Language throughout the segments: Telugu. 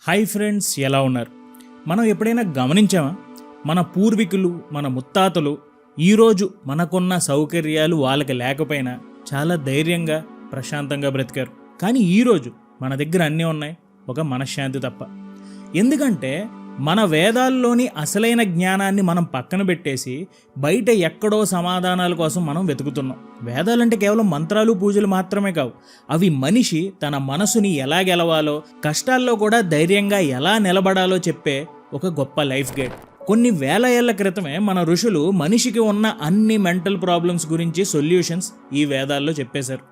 హాయ్ ఫ్రెండ్స్, ఎలా ఉన్నారు? మనం ఎప్పుడైనా గమనించామా? మన పూర్వీకులు, మన ముత్తాతలు ఈరోజు మనకున్న సౌకర్యాలు వాళ్ళకి లేకపోయినా చాలా ధైర్యంగా, ప్రశాంతంగా బ్రతికారు. కానీ ఈరోజు మన దగ్గర అన్నీ ఉన్నాయి, ఒక మనశ్శాంతి తప్ప. ఎందుకంటే మన వేదాల్లోని అసలైన జ్ఞానాన్ని మనం పక్కన పెట్టేసి బయట ఎక్కడో సమాధానాల కోసం మనం వెతుకుతున్నాం. వేదాలంటే కేవలం మంత్రాలు, పూజలు మాత్రమే కావు. అవి మనిషి తన మనసుని ఎలా గెలవాలో, కష్టాల్లో కూడా ధైర్యంగా ఎలా నిలబడాలో చెప్పే ఒక గొప్ప లైఫ్ గైడ్. కొన్ని వేల ఏళ్ల క్రితమే మన ఋషులు మనిషికి ఉన్న అన్ని మెంటల్ ప్రాబ్లమ్స్ గురించి సొల్యూషన్స్ ఈ వేదాల్లో చెప్పేశారు.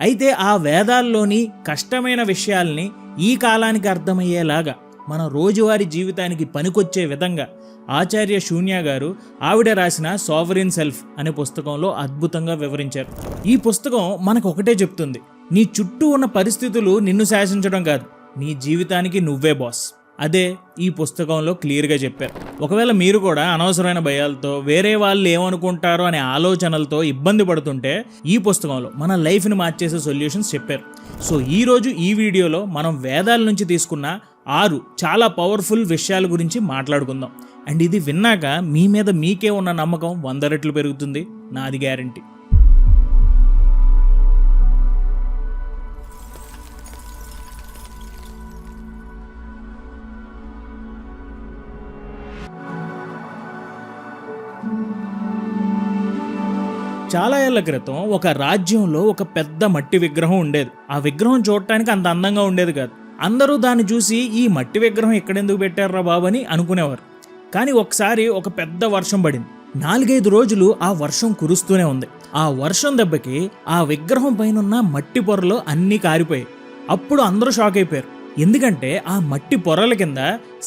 అయితే ఆ వేదాల్లోని కష్టమైన విషయాల్ని ఈ కాలానికి అర్థమయ్యేలాగా, మన రోజువారీ జీవితానికి పనికొచ్చే విధంగా ఆచార్య శూన్య గారు ఆవిడ రాసిన సావరిన్ సెల్ఫ్ అనే పుస్తకంలో అద్భుతంగా వివరించారు. ఈ పుస్తకం మనకు ఒకటే చెప్తుంది: నీ చుట్టూ ఉన్న పరిస్థితులు నిన్ను శాసించడం కాదు, నీ జీవితానికి నువ్వే బాస్. అదే ఈ పుస్తకంలో క్లియర్గా చెప్పారు. ఒకవేళ మీరు కూడా అనవసరమైన భయాలతో, వేరే వాళ్ళు ఏమనుకుంటారో అనే ఆలోచనలతో ఇబ్బంది పడుతుంటే ఈ పుస్తకంలో మన లైఫ్ని మార్చేసే సొల్యూషన్స్ చెప్పారు. సో ఈరోజు ఈ వీడియోలో మనం వేదాల నుంచి తీసుకున్న 6 చాలా పవర్ఫుల్ విషయాల గురించి మాట్లాడుకుందాం. అండ్ ఇది విన్నాక మీ మీద మీకే ఉన్న నమ్మకం 100 రెట్లు పెరుగుతుంది, నాది గ్యారంటీ. చాలా ఏళ్ల క్రితం ఒక రాజ్యంలో ఒక పెద్ద మట్టి విగ్రహం ఉండేది. ఆ విగ్రహం చూడటానికి అంత అందంగా ఉండేది కాదు. అందరూ దాన్ని చూసి ఈ మట్టి విగ్రహం ఎక్కడెందుకు పెట్టారా బాబు అని అనుకునేవారు. కానీ ఒకసారి ఒక పెద్ద వర్షం పడింది. 4-5 రోజులు ఆ వర్షం కురుస్తూనే ఉంది. ఆ వర్షం దెబ్బకి ఆ విగ్రహం పైన మట్టి పొరలు అన్నీ కారిపోయాయి. అప్పుడు అందరూ షాక్ అయిపోయారు. ఎందుకంటే ఆ మట్టి పొరల కింద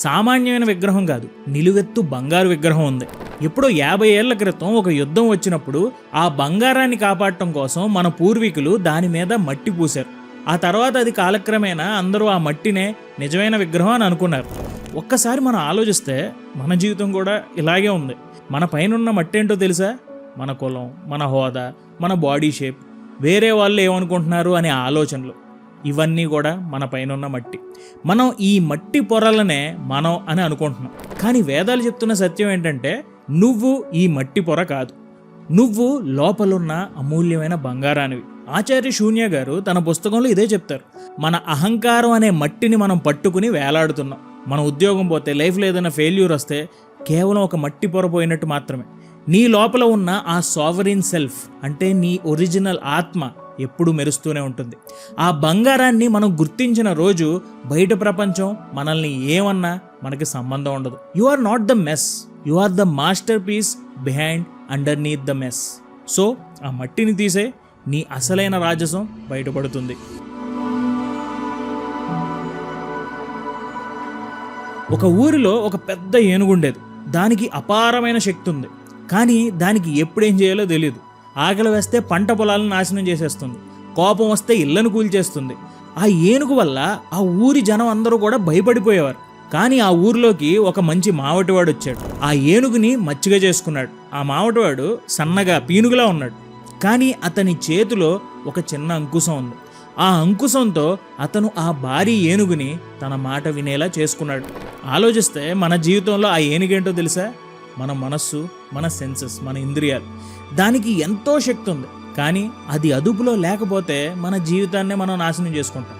సామాన్యమైన విగ్రహం కాదు, నిలువెత్తు బంగారు విగ్రహం ఉంది. ఎప్పుడో 50 ఏళ్ల క్రితం ఒక యుద్ధం వచ్చినప్పుడు ఆ బంగారాన్ని కాపాడటం కోసం మన పూర్వీకులు దాని మీద మట్టి పూశారు. ఆ తర్వాత అది కాలక్రమేణా అందరూ ఆ మట్టినే నిజమైన విగ్రహం అని అనుకున్నారు. ఒక్కసారి మనం ఆలోచిస్తే మన జీవితం కూడా ఇలాగే ఉంది. మన పైన మట్టి ఏంటో తెలుసా? మన కులం, మన హోదా, మన బాడీ షేప్, వేరే వాళ్ళు ఏమనుకుంటున్నారు అనే ఆలోచనలు, ఇవన్నీ కూడా మన పైన మట్టి. మనం ఈ మట్టి పొరలనే మనం అని అనుకుంటున్నాం. కానీ వేదాలు చెప్తున్న సత్యం ఏంటంటే, నువ్వు ఈ మట్టి పొర కాదు, నువ్వు లోపలున్న అమూల్యమైన బంగారానివి. ఆచార్య శూన్య గారు తన పుస్తకంలో ఇదే చెప్తారు. మన అహంకారం అనే మట్టిని మనం పట్టుకుని వేలాడుతున్నాం. మన ఉద్యోగం పోతే, లైఫ్లో ఏదైనా ఫెయిల్యూర్ వస్తే కేవలం ఒక మట్టి పొర పోయినట్టు మాత్రమే. నీ లోపల ఉన్న ఆ సావరిన్ సెల్ఫ్, అంటే నీ ఒరిజినల్ ఆత్మ ఎప్పుడూ మెరుస్తూనే ఉంటుంది. ఆ బంగారాన్ని మనం గుర్తించిన రోజు బయట ప్రపంచం మనల్ని ఏమన్నా మనకి సంబంధం ఉండదు. You are not the mess, you are the master piece behind underneath the mess. So ఆ మట్టిని తీసే, నీ అసలైన రాజసం బయటపడుతుంది. ఒక ఊరిలో ఒక పెద్ద ఏనుగుండేది. దానికి అపారమైన శక్తి ఉంది. కానీ దానికి ఎప్పుడేం చేయాలో తెలియదు. ఆకలి వేస్తే పంట పొలాలను నాశనం చేసేస్తుంది, కోపం వస్తే ఇళ్లను కూల్చేస్తుంది. ఆ ఏనుగు వల్ల ఆ ఊరి జనం అందరూ కూడా భయపడిపోయేవారు. కానీ ఆ ఊరిలోకి ఒక మంచి మావటివాడు వచ్చాడు. ఆ ఏనుగుని మచ్చిగా చేసుకున్నాడు. ఆ మావటివాడు సన్నగా పీనుగులా ఉన్నాడు. కానీ అతని చేతిలో ఒక చిన్న అంకుశం ఉంది. ఆ అంకుశంతో అతను ఆ భారీ ఏనుగుని తన మాట వినేలా చేసుకున్నాడు. ఆలోచిస్తే మన జీవితంలో ఆ ఏనుగేంటో తెలుసా? మన మనస్సు, మన సెన్సెస్, మన ఇంద్రియాలు. దానికి ఎంతో శక్తి ఉంది. కానీ అది అదుపులో లేకపోతే మన జీవితాన్నే మనం నాశనం చేసుకుంటాం.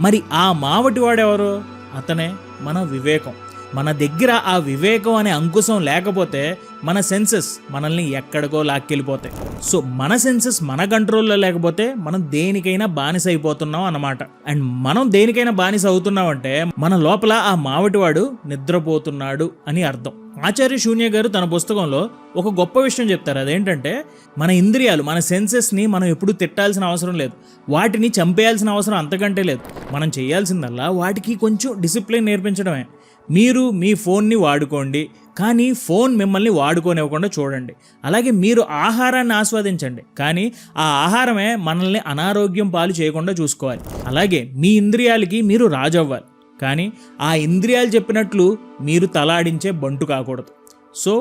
మరి ఆ మావటివాడెవరు? అతనే మన వివేకం. మన దగ్గర ఆ వివేకం అనే అంకుశం లేకపోతే మన సెన్సెస్ మనల్ని ఎక్కడికో లాక్కెళ్ళిపోతాయి. సో మన సెన్సెస్ మన కంట్రోల్లో లేకపోతే మనం దేనికైనా బానిస అయిపోతున్నాం అన్నమాట. అండ్ మనం దేనికైనా బానిస అవుతున్నామంటే మన లోపల ఆ మావటివాడు నిద్రపోతున్నాడు అని అర్థం. ఆచార్య శూన్య గారు తన పుస్తకంలో ఒక గొప్ప విషయం చెప్తారు. అదేంటంటే, మన ఇంద్రియాలు, మన సెన్సెస్ని మనం ఎప్పుడూ తిట్టాల్సిన అవసరం లేదు, వాటిని చంపేయాల్సిన అవసరం అంతకంటే లేదు. మనం చేయాల్సిందల్లా వాటికి కొంచెం డిసిప్లిన్ నేర్పించడమే. మీరు మీ ఫోన్ని వాడుకోండి, కానీ ఫోన్ మిమ్మల్ని వాడుకోనివ్వకుండా చూడండి. అలాగే మీరు ఆహారాన్ని ఆస్వాదించండి, కానీ ఆ ఆహారమే మనల్ని అనారోగ్యం పాలు చేయకుండా చూసుకోవాలి. అలాగే మీ ఇంద్రియాలకి మీరు రాజవ్వాలి, కానీ ఆ ఇంద్రియాలు చెప్పినట్లు మీరు తలాడించే బంటు కాకూడదు. So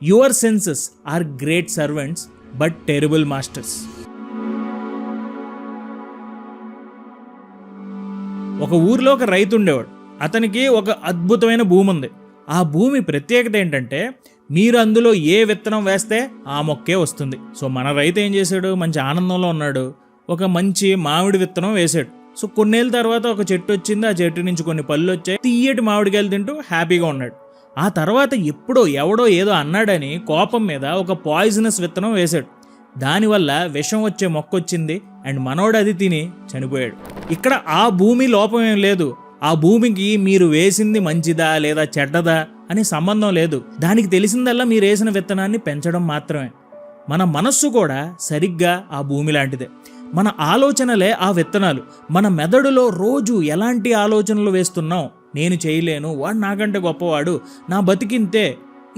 your senses are great servants but terrible masters. ఒక ఊరిలో ఒక రైతు ఉండేవాడు. అతనికి ఒక అద్భుతమైన భూమి ఉంది. ఆ భూమి ప్రత్యేకత ఏంటంటే మీరు అందులో ఏ విత్తనం వేస్తే ఆ మొక్కే వస్తుంది. సో మన రైతు ఏం చేశాడు, మంచి ఆనందంలో ఉన్నాడు, ఒక మంచి మామిడి విత్తనం వేశాడు. సో కొన్నేళ్ళ తర్వాత ఒక చెట్టు వచ్చింది, ఆ చెట్టు నుంచి కొన్ని పళ్ళు వచ్చాయి, తీయటి మామిడికాయలు తింటూ హ్యాపీగా ఉన్నాడు. ఆ తర్వాత ఎప్పుడో ఎవడో ఏదో అన్నాడని కోపం మీద ఒక పాయిజనస్ విత్తనం వేశాడు. దానివల్ల విషం వచ్చే మొక్క వచ్చింది అండ్ మనోడు అది తిని చనిపోయాడు. ఇక్కడ ఆ భూమి లోపం ఏం లేదు, ఆ భూమికి మీరు వేసింది మంచిదా లేదా చెడ్డదా అని సంబంధం లేదు. దానికి తెలిసిందల్లా మీరు వేసిన విత్తనాన్ని పెంచడం మాత్రమే. మన మనస్సు కూడా సరిగ్గా ఆ భూమి లాంటిదే. మన ఆలోచనలే ఆ విత్తనాలు. మన మెదడులో రోజు ఎలాంటి ఆలోచనలు వేస్తున్నాం, నేను చేయలేను, వాడు నాకంటే గొప్పవాడు, నా బతికింతే,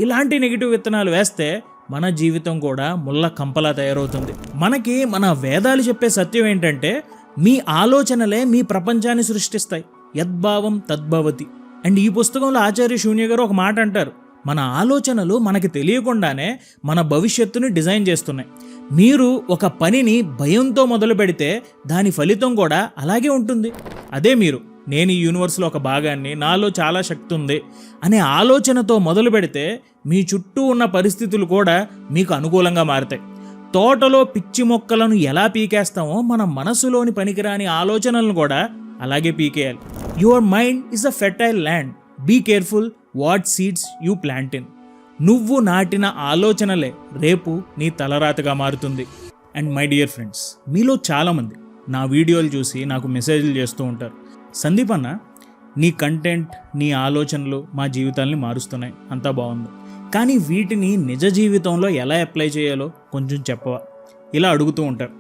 ఇలాంటి నెగిటివ్ విత్తనాలు వేస్తే మన జీవితం కూడా ముళ్ళ కంపలా తయారవుతుంది. మనకి మన వేదాలు చెప్పే సత్యం ఏంటంటే మీ ఆలోచనలే మీ ప్రపంచాన్ని సృష్టిస్తాయి. యద్భావం తద్భవతి. అండ్ ఈ పుస్తకంలో ఆచార్య శూన్య గారు ఒక మాట అంటారు, మన ఆలోచనలు మనకి తెలియకుండానే మన భవిష్యత్తుని డిజైన్ చేస్తున్నాయి. మీరు ఒక పనిని భయంతో మొదలు పెడితే దాని ఫలితం కూడా అలాగే ఉంటుంది. అదే మీరు నేను ఈ యూనివర్స్లో ఒక భాగాన్ని, నాలో చాలా శక్తి ఉంది అనే ఆలోచనతో మొదలు పెడితే మీ చుట్టూ ఉన్న పరిస్థితులు కూడా మీకు అనుకూలంగా మారుతాయి. తోటలో పిచ్చి మొక్కలను ఎలా పీకేస్తామో మన మనసులోని పనికిరాని ఆలోచనలను కూడా అలాగే పీకేయాలి. Your mind is a fertile land, be careful what seeds you plant in. నువ్వు నాటిన ఆలోచనలే రేపు నీ తలరాతగా మారుతుంది. అండ్ మై డియర్ ఫ్రెండ్స్, మీలో చాలామంది నా వీడియోలు చూసి నాకు మెసేజ్లు చేస్తూ ఉంటారు, సందీప్ అన్న నీ కంటెంట్, నీ ఆలోచనలు మా జీవితాల్ని మారుస్తున్నాయి, అంతా బాగుంది, కానీ వీటిని నిజ జీవితంలో ఎలా అప్లై చేయాలో కొంచెం చెప్పవా, ఇలా అడుగుతూ ఉంటారు.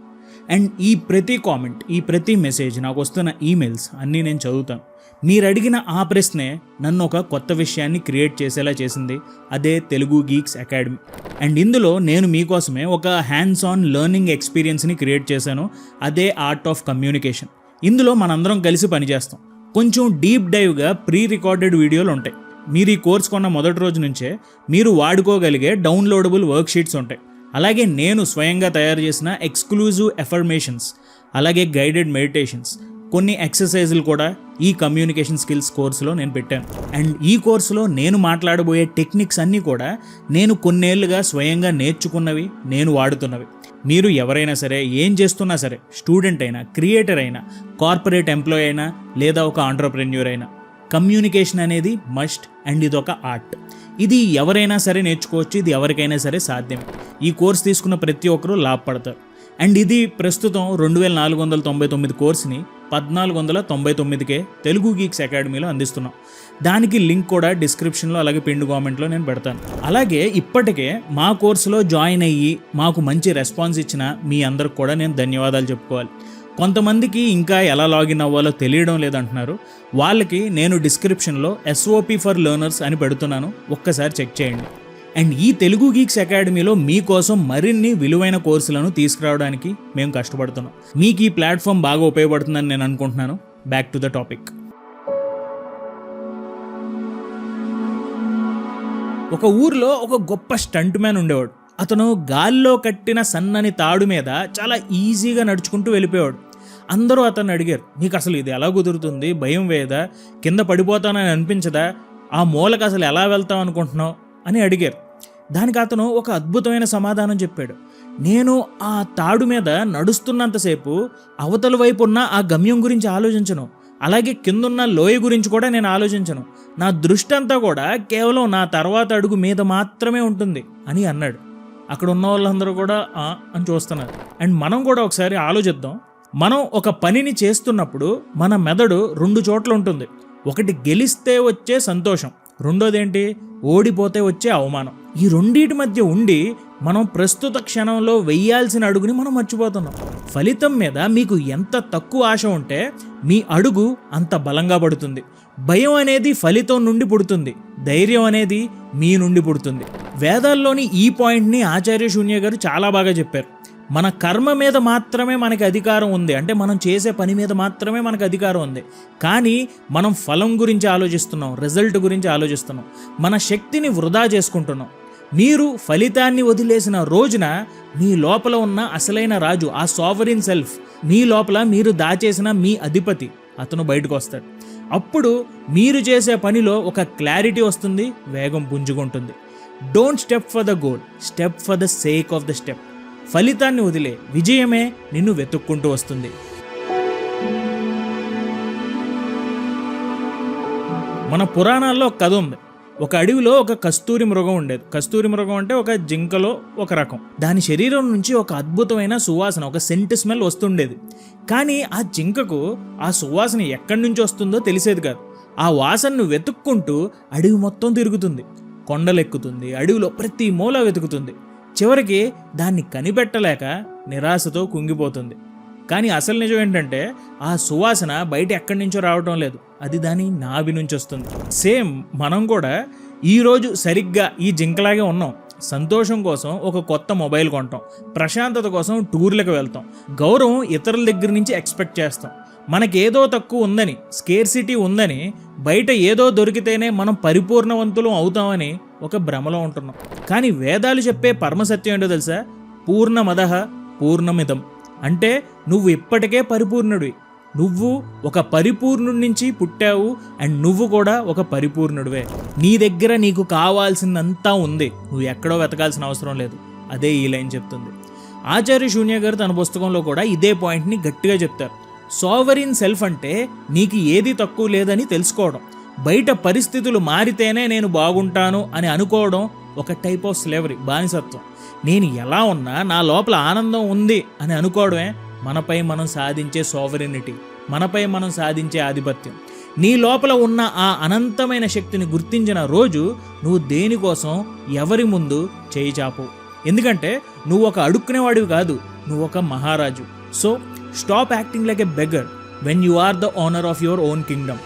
అండ్ ఈ ప్రతి కామెంట్, ఈ ప్రతి మెసేజ్, నాకు వస్తున్న ఈమెయిల్స్ అన్నీ నేను చదువుతాను. మీరు అడిగిన ఆ ప్రశ్నే నన్ను ఒక కొత్త విషయాన్ని క్రియేట్ చేసేలా చేసింది, అదే తెలుగు గీక్స్ అకాడమీ. అండ్ ఇందులో నేను మీకోసమే ఒక హ్యాండ్స్ ఆన్ లెర్నింగ్ ఎక్స్పీరియన్స్ని క్రియేట్ చేశాను, అదే ఆర్ట్ ఆఫ్ కమ్యూనికేషన్. ఇందులో మనందరం కలిసి పనిచేస్తాం. కొంచెం డీప్ డైవ్గా ప్రీ రికార్డెడ్ వీడియోలు ఉంటాయి. మీరు ఈ కోర్స్ కొన్న మొదటి రోజు నుంచే మీరు వాడుకోగలిగే డౌన్లోడబుల్ వర్క్షీట్స్ ఉంటాయి. అలాగే నేను స్వయంగా తయారు చేసిన ఎక్స్క్లూజివ్ ఎఫర్మేషన్స్, అలాగే గైడెడ్ మెడిటేషన్స్, కొన్ని ఎక్సర్సైజులు కూడా ఈ కమ్యూనికేషన్ స్కిల్స్ కోర్సులో నేను పెట్టాను. అండ్ ఈ కోర్సులో నేను మాట్లాడబోయే టెక్నిక్స్ అన్నీ కూడా నేను కొన్నేళ్లుగా స్వయంగా నేర్చుకున్నవి, నేను వాడుతున్నవి. మీరు ఎవరైనా సరే, ఏం చేస్తున్నా సరే, స్టూడెంట్ అయినా, క్రియేటర్ అయినా, కార్పొరేట్ ఎంప్లాయీ అయినా, లేదా ఒక ఆంటర్ప్రెన్యూర్ అయినా, కమ్యూనికేషన్ అనేది మస్ట్. అండ్ ఇది ఒక ఆర్ట్. ఇది ఎవరైనా సరే నేర్చుకోవచ్చు, ఇది ఎవరికైనా సరే సాధ్యమే. ఈ కోర్స్ తీసుకున్న ప్రతి ఒక్కరూ లాభపడతారు. అండ్ ఇది ప్రస్తుతం 2499 కోర్సుని 1499కే తెలుగు గీక్స్ అకాడమీలో అందిస్తున్నాం. దానికి లింక్ కూడా డిస్క్రిప్షన్లో, అలాగే పిన్ కామెంట్లో నేను పెడతాను. అలాగే ఇప్పటికే మా కోర్సులో జాయిన్ అయ్యి మాకు మంచి రెస్పాన్స్ ఇచ్చిన మీ అందరికి కూడా నేను ధన్యవాదాలు చెప్పుకోవాలి. కొంతమందికి ఇంకా ఎలా లాగిన్ అవ్వాలో తెలియడం లేదంటున్నారు. వాళ్ళకి నేను డిస్క్రిప్షన్లో SOP ఫర్ లెర్నర్స్ అని పెడుతున్నాను, ఒక్కసారి చెక్ చేయండి. అండ్ ఈ తెలుగు గీక్స్ అకాడమీలో మీకోసం మరిన్ని విలువైన కోర్సులను తీసుకురావడానికి మేము కష్టపడుతున్నాం. మీకు ఈ ప్లాట్ఫామ్ బాగా ఉపయోగపడుతుందని నేను అనుకుంటున్నాను. Back to the topic. ఒక ఊర్లో ఒక గొప్ప స్టంట్ మ్యాన్ ఉండేవాడు. అతను గాల్లో కట్టిన సన్నని తాడు మీద చాలా ఈజీగా నడుచుకుంటూ వెళ్ళిపోయాడు. అందరూ అతన్ని అడిగారు, నీకు అసలు ఇది ఎలా కుదురుతుంది, భయం వేయదా, కింద పడిపోతానని అనిపించదా, ఆ మూలకు అసలు ఎలా వెళ్తావు అనుకుంటున్నావు అని అడిగారు. దానికి అతను ఒక అద్భుతమైన సమాధానం చెప్పాడు. నేను ఆ తాడు మీద నడుస్తున్నంతసేపు అవతల వైపు ఉన్న ఆ గమ్యం గురించి ఆలోచించను, అలాగే కిందున్న లోయ గురించి కూడా నేను ఆలోచించను. నా దృష్టి అంతా కూడా కేవలం నా తర్వాత అడుగు మీద మాత్రమే ఉంటుంది అని అన్నాడు. అక్కడ ఉన్న వాళ్ళందరూ కూడా అని చూస్తున్నారు. అండ్ మనం కూడా ఒకసారి ఆలోచిద్దాం. మనం ఒక పనిని చేస్తున్నప్పుడు మన మెదడు 2 చోట్ల ఉంటుంది. ఒకటి గెలిస్తే వచ్చే సంతోషం, రెండోది ఏంటి, ఓడిపోతే వచ్చే అవమానం. ఈ రెండింటి మధ్య ఉండి మనం ప్రస్తుత క్షణంలో వెయ్యాల్సిన అడుగుని మనం మర్చిపోతున్నాం. ఫలితం మీద మీకు ఎంత తక్కువ ఆశ ఉంటే మీ అడుగు అంత బలంగా పడుతుంది. భయం అనేది ఫలితం నుండి పుడుతుంది, ధైర్యం అనేది మీ నుండి పుడుతుంది. వేదాల్లోని ఈ పాయింట్ని ఆచార్య శూన్య గారు చాలా బాగా చెప్పారు. మన కర్మ మీద మాత్రమే మనకి అధికారం ఉంది, అంటే మనం చేసే పని మీద మాత్రమే మనకు అధికారం ఉంది. కానీ మనం ఫలం గురించి ఆలోచిస్తున్నాం, రిజల్ట్ గురించి ఆలోచిస్తున్నాం, మన శక్తిని వృధా చేసుకుంటున్నాం. మీరు ఫలితాన్ని వదిలేసిన రోజున మీ లోపల ఉన్న అసలైన రాజు, ఆ సావరిన్ సెల్ఫ్, మీ లోపల మీరు దాచేసిన మీ అధిపతి, అతను బయటకు వస్తాడు. అప్పుడు మీరు చేసే పనిలో ఒక క్లారిటీ వస్తుంది, వేగం పుంజుకుంటుంది. Don't step for the goal, step for the sake of the step. ఫలితాన్ని వదిలే, విజయమే నిన్ను వెతుక్కుంటూ వస్తుంది. మన పురాణాల్లో ఒక కథ ఉంది. ఒక అడవిలో ఒక కస్తూరి మృగం ఉండేది. కస్తూరి మృగం అంటే ఒక జింకలో ఒక రకం. దాని శరీరం నుంచి ఒక అద్భుతమైన సువాసన, ఒక సెంట్ స్మెల్ వస్తుండేది. కానీ ఆ జింకకు ఆ సువాసన ఎక్కడి నుంచి వస్తుందో తెలిసేది కాదు. ఆ వాసనను వెతుక్కుంటూ అడవి మొత్తం తిరుగుతుంది, కొండలెక్కుతుంది, అడవిలో ప్రతి మూల వెతుకుతుంది. చివరికి దాన్ని కనిపెట్టలేక నిరాశతో కుంగిపోతుంది. కానీ అసలు నిజం ఏంటంటే ఆ సువాసన బయట ఎక్కడి నుంచో రావటం లేదు, అది దాని నాభి నుంచి వస్తుంది. సేమ్ మనం కూడా ఈరోజు సరిగ్గా ఈ జింకలాగే ఉన్నాం. సంతోషం కోసం ఒక కొత్త మొబైల్ కొంటాం, ప్రశాంతత కోసం టూర్లకు వెళ్తాం, గౌరవం ఇతరుల దగ్గర నుంచి ఎక్స్పెక్ట్ చేస్తాం. మనకేదో తక్కువ ఉందని, స్కేర్సిటీ ఉందని, బయట ఏదో దొరికితేనే మనం పరిపూర్ణవంతులు అవుతామని ఒక భ్రమలో ఉంటున్నాం. కానీ వేదాలు చెప్పే పరమసత్యం ఏంటో తెలుసా? పూర్ణమదః పూర్ణమిదం. అంటే నువ్వు ఇప్పటికే పరిపూర్ణుడివి. నువ్వు ఒక పరిపూర్ణుడి నుంచి పుట్టావు, అండ్ నువ్వు కూడా ఒక పరిపూర్ణుడివే. నీ దగ్గర నీకు కావాల్సిందంతా ఉంది, నువ్వు ఎక్కడో వెతకాల్సిన అవసరం లేదు. అదే ఈ లైన్ చెప్తుంది. ఆచార్య శూన్య గారు తన పుస్తకంలో కూడా ఇదే పాయింట్ని గట్టిగా చెప్తారు. సావరీన్ సెల్ఫ్ అంటే నీకు ఏది తక్కువ లేదని తెలుసుకోవడం. బయట పరిస్థితులు మారితేనే నేను బాగుంటాను అని అనుకోవడం ఒక టైప్ ఆఫ్ స్లేవరీ, బానిసత్వం. నేను ఎలా ఉన్నా నా లోపల ఆనందం ఉంది అని అనుకోవడమే మనపై మనం సాధించే సావరినిటీ, మనపై మనం సాధించే ఆధిపత్యం. నీ లోపల ఉన్న ఆ అనంతమైన శక్తిని గుర్తించిన రోజు నువ్వు దేనికోసం ఎవరి ముందు చేయి చాపు. ఎందుకంటే నువ్వు ఒక అడుక్కునేవాడివి కాదు, నువ్వు ఒక మహారాజు. So stop acting like a beggar when you are the owner of your own kingdom.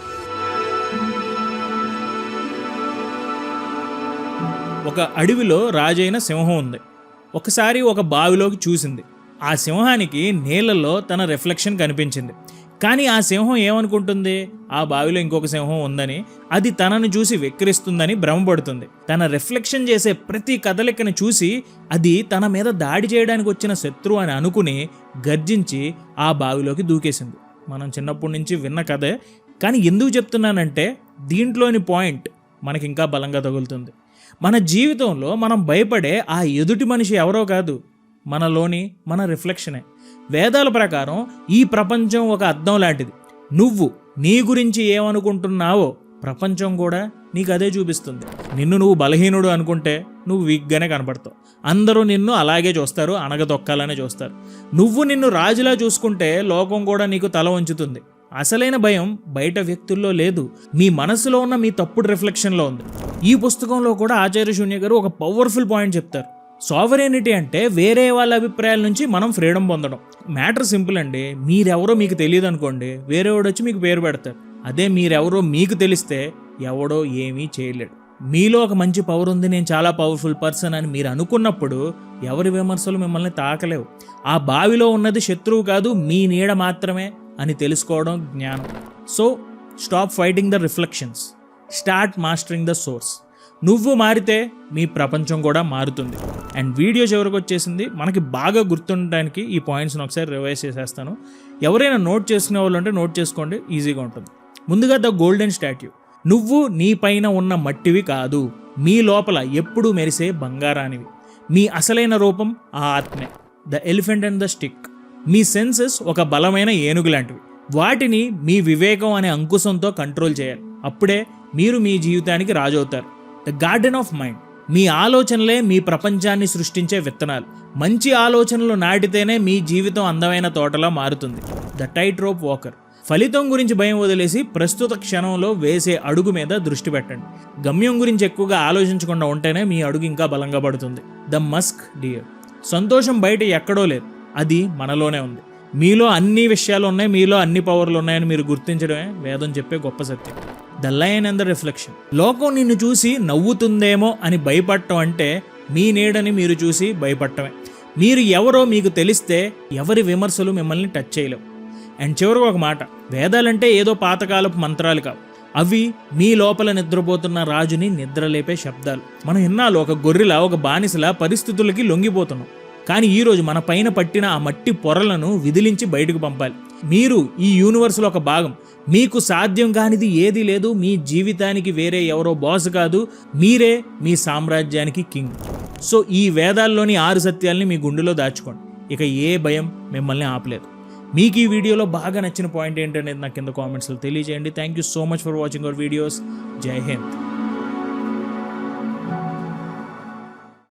ఒక అడవిలో రాజైన సింహం ఉంది. ఒకసారి ఒక బావిలోకి చూసింది. ఆ సింహానికి నీళ్ళల్లో తన రిఫ్లెక్షన్ కనిపించింది. కానీ ఆ సింహం ఏమనుకుంటుంది? ఆ బావిలో ఇంకొక సింహం ఉందని, అది తనను చూసి వెక్కిరిస్తుందని భ్రమపడుతుంది. తన రిఫ్లెక్షన్ చేసే ప్రతి కదలికను చూసి అది తన మీద దాడి చేయడానికి వచ్చిన శత్రువు అని అనుకుని గర్జించి ఆ బావిలోకి దూకేసింది. మనం చిన్నప్పటి నుంచి విన్న కథే, కానీ ఎందుకు చెప్తున్నానంటే దీంట్లోని పాయింట్ మనకి ఇంకా బలంగా తగులుతుంది. మన జీవితంలో మనం భయపడే ఆ ఎదుటి మనిషి ఎవరో కాదు, మనలోని మన రిఫ్లెక్షనే. వేదాల ప్రకారం ఈ ప్రపంచం ఒక అద్దం లాంటిది. నువ్వు నీ గురించి ఏమనుకుంటున్నావో ప్రపంచం కూడా నీకు అదే చూపిస్తుంది. నిన్ను నువ్వు బలహీనుడు అనుకుంటే నువ్వు వీక్గానే కనపడతావు. అందరూ నిన్ను అలాగే చూస్తారు, అణగదొక్కాలనే చూస్తారు. నువ్వు నిన్ను రాజులా చూసుకుంటే లోకం కూడా నీకు తల వంచుతుంది. అసలైన భయం బయట వ్యక్తుల్లో లేదు, మీ మనసులో ఉన్న మీ తప్పుడు రిఫ్లెక్షన్లో ఉంది. ఈ పుస్తకంలో కూడా ఆచార్య శూన్య గారు ఒక పవర్ఫుల్ పాయింట్ చెప్తారు. సావరేనిటీ అంటే వేరే వాళ్ళ అభిప్రాయాల నుంచి మనం ఫ్రీడమ్ పొందడం. మ్యాటర్ సింపుల్ అండి. మీరెవరో మీకు తెలియదు అనుకోండి, వేరేవాడు వచ్చి మీకు పేరు పెడతారు. అదే మీరెవరో మీకు తెలిస్తే ఎవడో ఏమీ చేయలేడు. మీలో ఒక మంచి పవర్ ఉంది, నేను చాలా పవర్ఫుల్ పర్సన్ అని మీరు అనుకున్నప్పుడు ఎవరి విమర్శలు మిమ్మల్ని తాకలేవు. ఆ బావిలో ఉన్నది శత్రువు కాదు, మీ నీడ మాత్రమే అని తెలుసుకోవడం జ్ఞానం. So stop fighting the reflections, start mastering the source. నువ్వు మారితే మీ ప్రపంచం కూడా మారుతుంది. అండ్ వీడియో చివరికి వచ్చేసింది. మనకి బాగా గుర్తుండడానికి ఈ పాయింట్స్ని ఒకసారి రివైజ్ చేసేస్తాను. ఎవరైనా నోట్ చేసుకునే వాళ్ళు అంటే నోట్ చేసుకోండి, ఈజీగా ఉంటుంది. ముందుగా ద గోల్డెన్ స్టాట్యూ. నువ్వు నీ పైన ఉన్న మట్టివి కాదు, మీ లోపల ఎప్పుడూ మెరిసే బంగారానివి. మీ అసలైన రూపం ఆ ఆత్మే. The elephant and the stick. మీ సెన్సెస్ ఒక బలమైన ఏనుగు లాంటివి. వాటిని మీ వివేకం అనే అంకుశంతో కంట్రోల్ చేయాలి. అప్పుడే మీరు మీ జీవితానికి రాజు అవుతారు. The garden of mind. మీ ఆలోచనలే మీ ప్రపంచాన్ని సృష్టించే విత్తనాలు. మంచి ఆలోచనలు నాటితేనే మీ జీవితం అందమైన తోటలా మారుతుంది. The tight rope walker. ఫలితం గురించి భయం వదిలేసి ప్రస్తుత క్షణంలో వేసే అడుగు మీద దృష్టి పెట్టండి. గమ్యం గురించి ఎక్కువగా ఆలోచించకుండా ఉంటేనే మీ అడుగు ఇంకా బలంగా పడుతుంది. The Musk dear. సంతోషం బయట ఎక్కడో లేదు, అది మనలోనే ఉంది. మీలో అన్ని విషయాలు ఉన్నాయి, మీలో అన్ని పవర్లు ఉన్నాయని మీరు గుర్తించడమే వేదం చెప్పే గొప్ప సత్యం. The line and the reflection. లోకం నిన్ను చూసి నవ్వుతుందేమో అని భయపడటం అంటే మీ నీడని మీరు చూసి భయపడటమే. మీరు ఎవరో మీకు తెలిస్తే ఎవరి విమర్శలు మిమ్మల్ని టచ్ చేయలేవు. అండ్ చివరికి ఒక మాట, వేదాలంటే ఏదో పాతకాలపు మంత్రాలు కావు, అవి మీ లోపల నిద్రపోతున్న రాజుని నిద్రలేపే శబ్దాలు. మనం ఇన్నాళ్ళు ఒక గొర్రెలా, ఒక బానిసలా పరిస్థితులకి లొంగిపోతున్నాం. కానీ ఈరోజు మన పైన పట్టిన ఆ మట్టి పొరలను విదిలించి బయటకు పంపాలి. మీరు ఈ యూనివర్స్లో ఒక భాగం. మీకు సాధ్యం కానిది ఏదీ లేదు. మీ జీవితానికి వేరే ఎవరో బాస్ కాదు, మీరే మీ సామ్రాజ్యానికి కింగ్. సో ఈ వేదాల్లోని 6 సత్యాల్ని మీ గుండెలో దాచుకోండి. ఇక ఏ భయం మిమ్మల్ని ఆపలేదు. మీకు ఈ వీడియోలో బాగా నచ్చిన పాయింట్ ఏంటనేది నాకు కింద కామెంట్స్లో తెలియజేయండి. Thank you so much for watching our videos. జై హింద్.